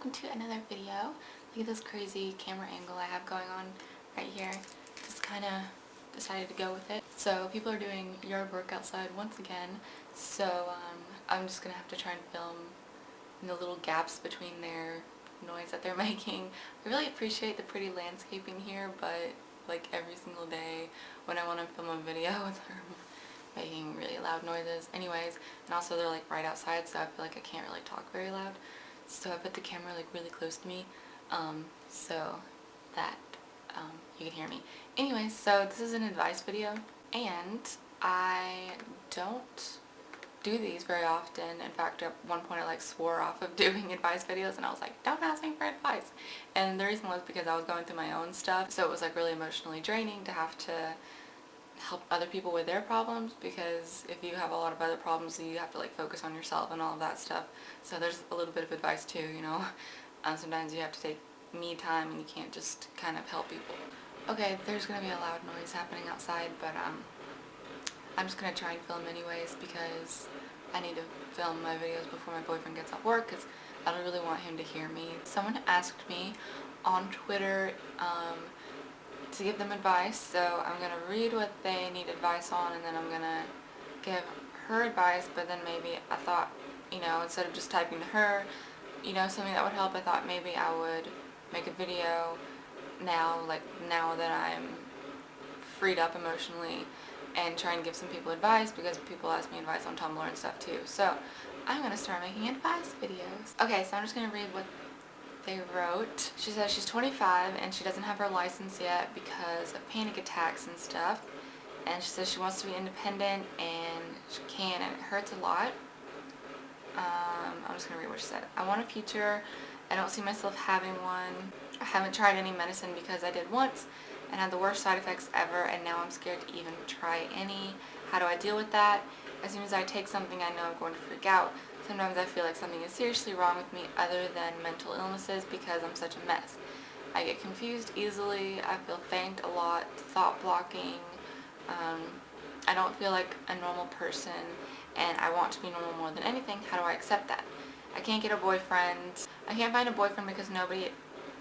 welcome to another video. Look at this crazy camera angle I have going on right here. Just kind of decided to go with it. So people are doing yard work outside once again, so I'm just gonna have to try and film in the little gaps between their noise that they're making. I really appreciate the pretty landscaping here, but like every single day when I want to film a video they're making really loud noises. Anyways, and also they're like right outside, so I feel like I can't really talk very loud. So I put the camera like really close to me, so that you can hear me. Anyways, so this is an advice video, and I don't do these very often. In fact, at one point I like swore off of doing advice videos, and I was like, don't ask me for advice. And the reason was because I was going through my own stuff, so it was like really emotionally draining to have to help other people with their problems, because if you have a lot of other problems you have to like focus on yourself and all of that stuff. So there's a little bit of advice too, you know. Sometimes you have to take me time and you can't just kind of help people. Okay, there's gonna be a loud noise happening outside, but I'm just gonna try and film anyways because I need to film my videos before my boyfriend gets off work, because I don't really want him to hear me. Someone asked me on Twitter to give them advice, so I'm gonna read what they need advice on, and then I'm gonna give her advice. But then maybe I thought, you know, instead of just typing to her, you know, something that would help, I thought maybe I would make a video now, like now that I'm freed up emotionally, and try and give some people advice, because people ask me advice on Tumblr and stuff too. So I'm gonna start making advice videos. Okay, so I'm just gonna read what they wrote. She says she's 25 and she doesn't have her license yet because of panic attacks and stuff. And she says she wants to be independent and she can, and it hurts a lot. I'm just gonna read what she said. I want a future. I don't see myself having one. I haven't tried any medicine because I did once and had the worst side effects ever, and now I'm scared to even try any. How do I deal with that? As soon as I take something, I know I'm going to freak out. Sometimes I feel like something is seriously wrong with me other than mental illnesses because I'm such a mess. I get confused easily. I feel faint a lot, thought blocking. I don't feel like a normal person, and I want to be normal more than anything. How do I accept that? I can't get a boyfriend. I can't find a boyfriend because nobody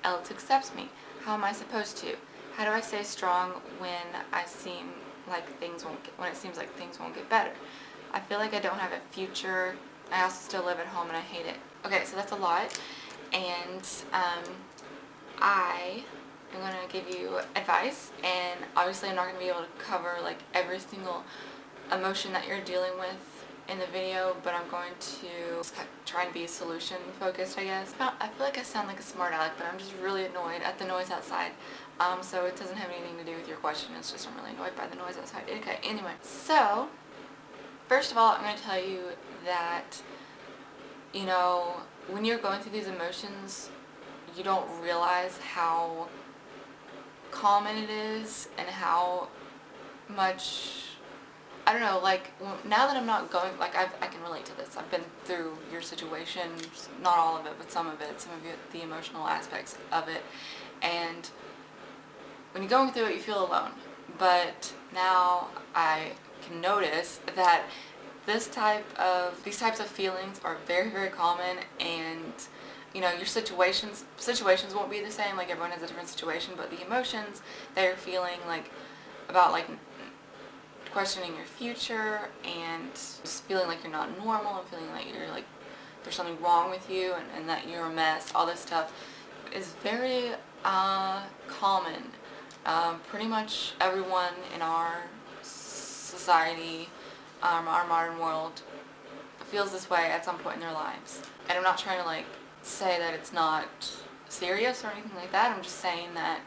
else accepts me. How am I supposed to? How do I stay strong when it seems like things won't get better? I feel like I don't have a future. I also still live at home and I hate it. Okay, so that's a lot, and I am going to give you advice, and obviously I'm not going to be able to cover like every single emotion that you're dealing with in the video, but I'm going to try and be solution focused, I guess. I feel like I sound like a smart aleck, but I'm just really annoyed at the noise outside. So it doesn't have anything to do with your question, it's just I'm really annoyed by the noise outside. Okay, anyway, so first of all, I'm going to tell you that, you know, when you're going through these emotions, you don't realize how common it is and how much, I don't know, like now that I'm not going, like I can relate to this. I've been through your situations, not all of it, but some of the emotional aspects of it, and when you're going through it, you feel alone. But now I can notice that these types of feelings are very, very common, and you know, your situations won't be the same. Like everyone has a different situation, but the emotions that you're feeling, like about like questioning your future and just feeling like you're not normal and feeling like you're like there's something wrong with you, and that you're a mess, all this stuff is very common. Pretty much everyone in our society, our modern world, feels this way at some point in their lives. And I'm not trying to like say that it's not serious or anything like that. I'm just saying that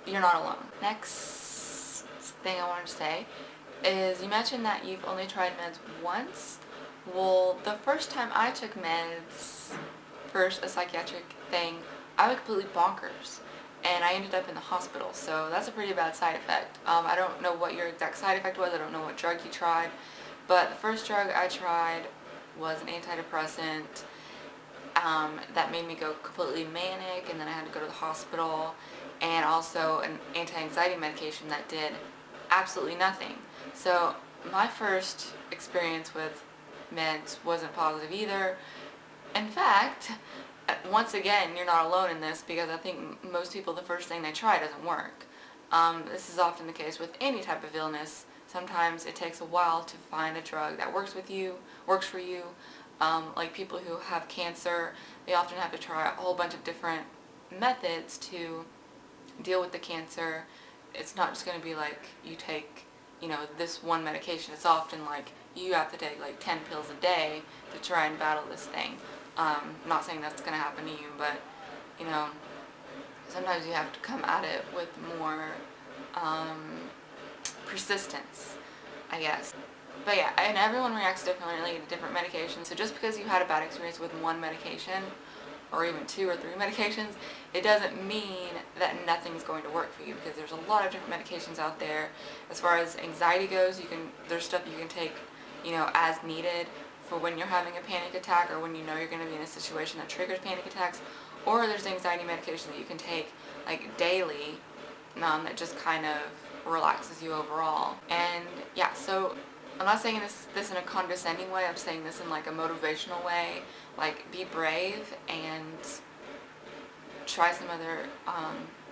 you're not alone. Next thing I wanted to say is, you mentioned that you've only tried meds once. Well, the first time I took meds, first a psychiatric thing, I went completely bonkers, and I ended up in the hospital, so that's a pretty bad side effect. I don't know what your exact side effect was, I don't know what drug you tried, but the first drug I tried was an antidepressant that made me go completely manic, and then I had to go to the hospital, and also an anti-anxiety medication that did absolutely nothing. So my first experience with meds wasn't positive either. In fact, once again, you're not alone in this, because I think most people, the first thing they try doesn't work. This is often the case with any type of illness. Sometimes it takes a while to find a drug that works for you. Like people who have cancer, they often have to try a whole bunch of different methods to deal with the cancer. It's not just going to be like you take, this one medication. It's often like you have to take like 10 pills a day to try and battle this thing. I'm not saying that's going to happen to you, but, sometimes you have to come at it with more persistence, I guess. But yeah, and everyone reacts differently to different medications. So just because you had a bad experience with one medication, or even 2 or 3 medications, it doesn't mean that nothing's going to work for you, because there's a lot of different medications out there. As far as anxiety goes, there's stuff you can take, as needed for when you're having a panic attack, or when you know you're going to be in a situation that triggers panic attacks. Or there's anxiety medication that you can take like daily, that just kind of relaxes you overall. And yeah, so I'm not saying this in a condescending way. I'm saying this in like a motivational way. Like, be brave and try some other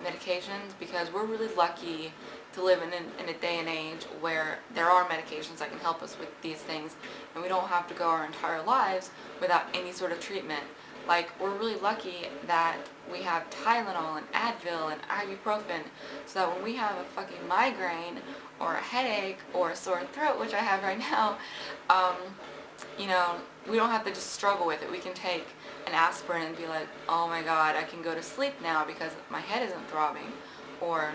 medications, because we're really lucky to live in a day and age where there are medications that can help us with these things, and we don't have to go our entire lives without any sort of treatment. Like, we're really lucky that we have Tylenol and Advil and ibuprofen, so that when we have a fucking migraine or a headache or a sore throat, which I have right now, we don't have to just struggle with it. We can take an aspirin and be like, oh my god, I can go to sleep now because my head isn't throbbing. Or,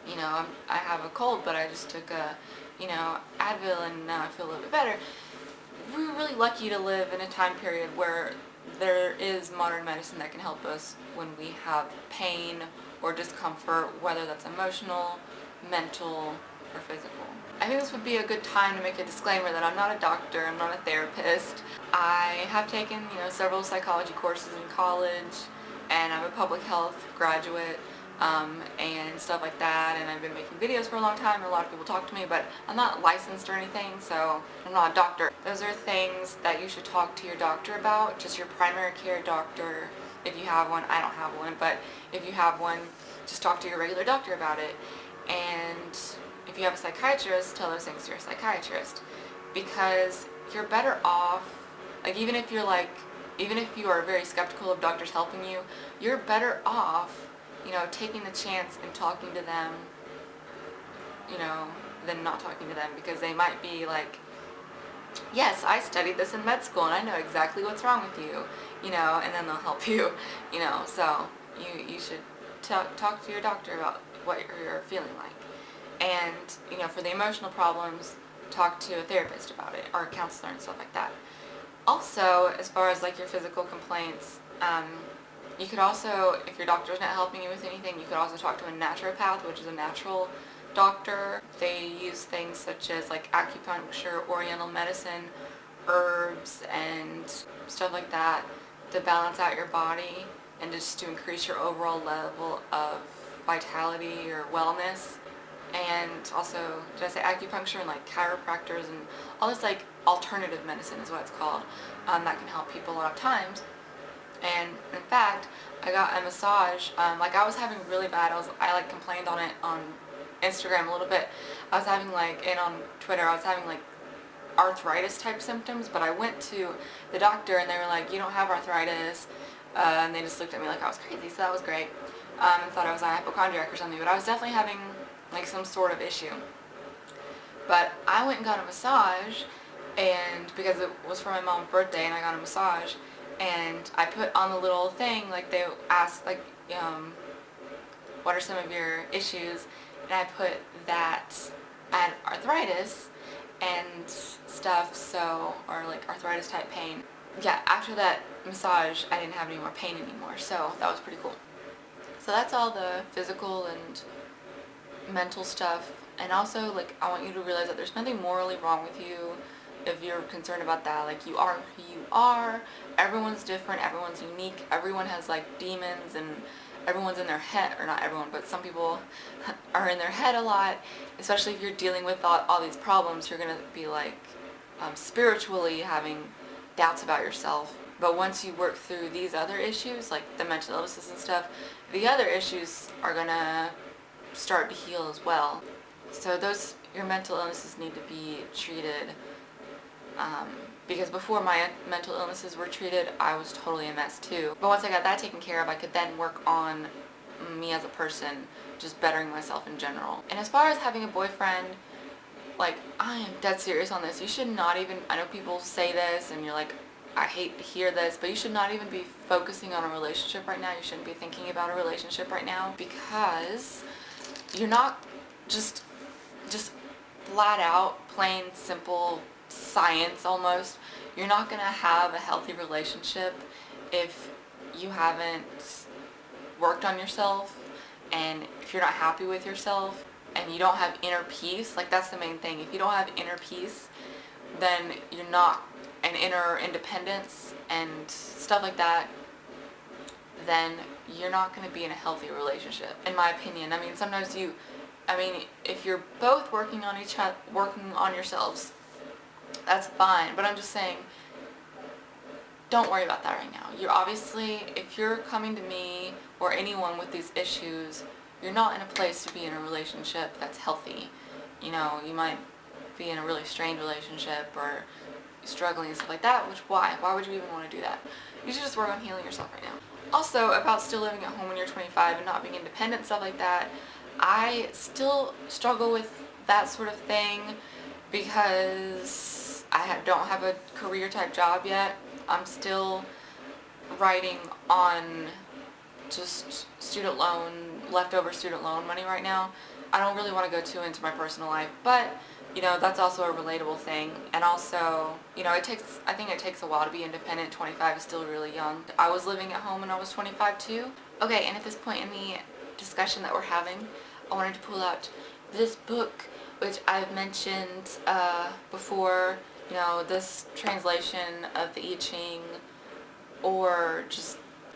I have a cold, but I just took a, Advil, and now I feel a little bit better. We're really lucky to live in a time period where there is modern medicine that can help us when we have pain or discomfort, whether that's emotional, mental, or physical. I think this would be a good time to make a disclaimer that I'm not a doctor, I'm not a therapist. I have taken, several psychology courses in college, and I'm a public health graduate, and stuff like that, and I've been making videos for a long time, and a lot of people talk to me, but I'm not licensed or anything, so I'm not a doctor. Those are things that you should talk to your doctor about, just your primary care doctor, if you have one. I don't have one, but if you have one, just talk to your regular doctor about it. And if you have a psychiatrist, tell those things to your psychiatrist, because you're better off, like, even if you are very skeptical of doctors helping you, you're better off, taking the chance and talking to them, than not talking to them, because they might be like, yes, I studied this in med school and I know exactly what's wrong with you, and then they'll help you, so you should talk to your doctor about what you're feeling like. And, for the emotional problems, talk to a therapist about it, or a counselor and stuff like that. Also, as far as like your physical complaints, you could also, if your doctor's not helping you with anything, you could also talk to a naturopath, which is a natural doctor. They use things such as like acupuncture, oriental medicine, herbs, and stuff like that to balance out your body and just to increase your overall level of vitality or wellness. And also, did I say acupuncture, and like chiropractors and all this like alternative medicine is what it's called, that can help people a lot of times. And in fact, I got a massage, like I was having really bad, I like complained on it on Instagram a little bit. I was having like, and on Twitter, I was having like arthritis type symptoms, but I went to the doctor and they were like, you don't have arthritis, and they just looked at me like I was crazy, so that was great, and thought I was a hypochondriac or something, but I was definitely having like some sort of issue. But I went and got a massage, and because it was for my mom's birthday, and I got a massage, and I put on the little thing, like they asked, like, what are some of your issues, and I put that I had arthritis and stuff, so, or like arthritis type pain. Yeah, after that massage, I didn't have any more pain anymore, so that was pretty cool. So that's all the physical and mental stuff. And also, like, I want you to realize that there's nothing morally wrong with you if you're concerned about that. Like, you are who you are. Everyone's different. Everyone's unique. Everyone has like demons, and everyone's in their head, or not everyone, but some people are in their head a lot. Especially if you're dealing with all these problems, you're gonna be like spiritually having doubts about yourself. But once you work through these other issues, like the mental illnesses and stuff, the other issues are gonna start to heal as well. So your mental illnesses need to be treated, because before my mental illnesses were treated, I was totally a mess too. But once I got that taken care of, I could then work on me as a person, just bettering myself in general. And as far as having a boyfriend, like, I am dead serious on this. You should not even, I know people say this and you're like, I hate to hear this, but you should not even be focusing on a relationship right now. You shouldn't be thinking about a relationship right now, because you're not just flat out, plain simple science almost. You're not gonna have a healthy relationship if you haven't worked on yourself, and if you're not happy with yourself, and you don't have inner peace. Like, that's the main thing. If you don't have inner peace, then you're not, and inner independence and stuff like that, then you're not going to be in a healthy relationship, in my opinion. I mean, sometimes if you're both working on yourselves, that's fine. But I'm just saying, don't worry about that right now. You're obviously, if you're coming to me or anyone with these issues, you're not in a place to be in a relationship that's healthy. You know, you might be in a really strained relationship or struggling and stuff like that, which why would you even want to do that? You should just work on healing yourself right now. Also, about still living at home when you're 25 and not being independent, stuff like that, I still struggle with that sort of thing because I don't have a career type job yet. I'm still writing on just leftover student loan money right now. I don't really want to go too into my personal life, but you know, that's also a relatable thing. And also, you know, I think it takes a while to be independent. 25 is still really young. I was living at home when I was 25 too. Okay, and at this point in the discussion that we're having, I wanted to pull out this book, which I've mentioned before. You know, this translation of the I Ching, or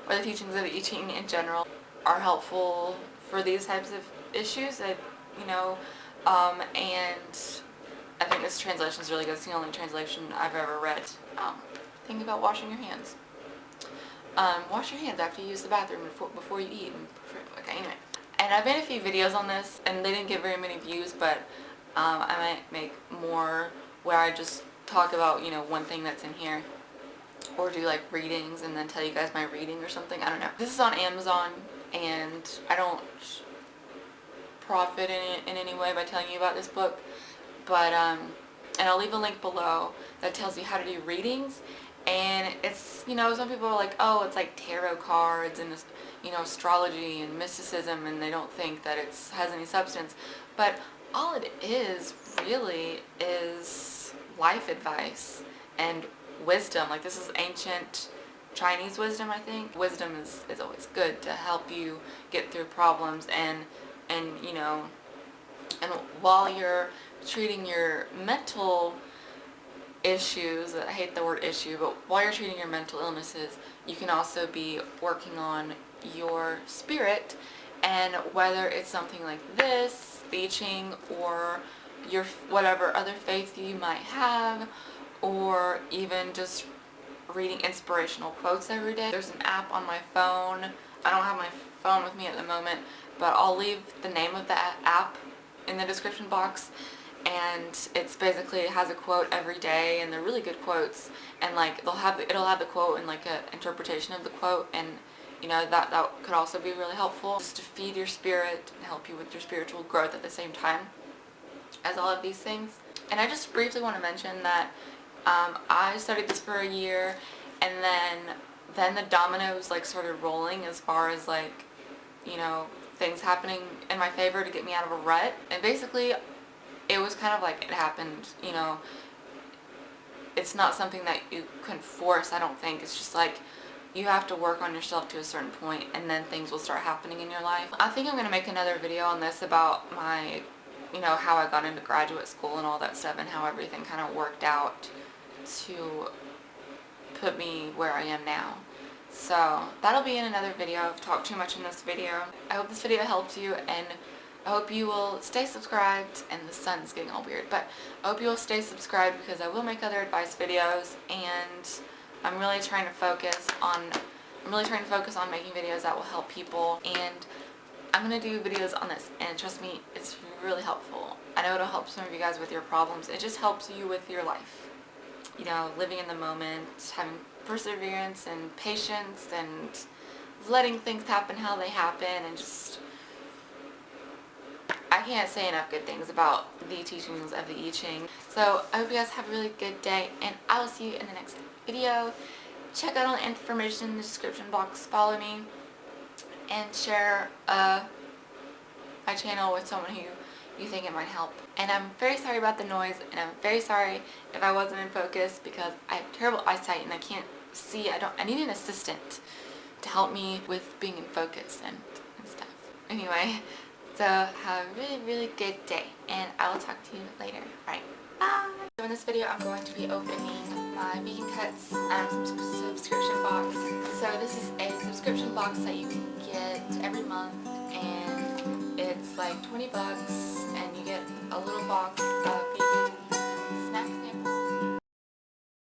the teachings of the I Ching in general, are helpful for these types of issues. And I think this translation is really good. It's the only translation I've ever read. Think about washing your hands. Wash your hands after you use the bathroom before you eat. Okay, anyway. And I've made a few videos on this, and they didn't get very many views, but I might make more where I just talk about, you know, one thing that's in here, or do like readings and then tell you guys my reading or something. I don't know. This is on Amazon, and I don't profit in any way by telling you about this book, but and I'll leave a link below that tells you how to do readings. And it's, you know, some people are like, oh, it's like tarot cards and, you know, astrology and mysticism, and they don't think that it has any substance. But all it is really is life advice and wisdom. Like, this is ancient Chinese wisdom, I think. Wisdom is always good to help you get through problems, and you know, and while you're treating your mental issues, I hate the word issue, but while you're treating your mental illnesses, you can also be working on your spirit. And whether it's something like this, the I Ching, or your whatever other faith you might have, or even just reading inspirational quotes every day. There's an app on my phone. I don't have my phone with me at the moment, but I'll leave the name of the app in the description box. And it's basically, it has a quote every day, and they're really good quotes. And like it'll have the quote and like an interpretation of the quote, and you know, that could also be really helpful, just to feed your spirit and help you with your spiritual growth at the same time as all of these things. And I just briefly want to mention that I studied this for a year, and then the dominoes like started rolling as far as like, you know, things happening in my favor to get me out of a rut. And basically it was kind of like, it happened, you know, it's not something that you can force, I don't think. It's just like, you have to work on yourself to a certain point, and then things will start happening in your life. I think I'm going to make another video on this about my, you know, how I got into graduate school and all that stuff, and how everything kind of worked out to put me where I am now. So that'll be in another video. I've talked too much in this video. I hope this video helped you, and I hope you will stay subscribed. And the sun's getting all weird, but I hope you will stay subscribed, because I will make other advice videos, and I'm really trying to focus on making videos that will help people, and I'm going to do videos on this, and trust me, it's really helpful. I know it'll help some of you guys with your problems. It just helps you with your life. You know, living in the moment, having perseverance and patience, and letting things happen how they happen, and just, I can't say enough good things about the teachings of the I Ching. So I hope you guys have a really good day, and I will see you in the next video. Check out all the information in the description box. Follow me and share my channel with someone who you think it might help. And I'm very sorry about the noise, and I'm very sorry if I wasn't in focus, because I have terrible eyesight and I can't see. I need an assistant to help me with being in focus and stuff. Anyway, so have a really, really good day, and I will talk to you later. Alright, bye! So in this video, I'm going to be opening my Vegan Cuts subscription box. So this is a subscription box that you can get every month, and it's like 20 bucks, and you get a little box of vegan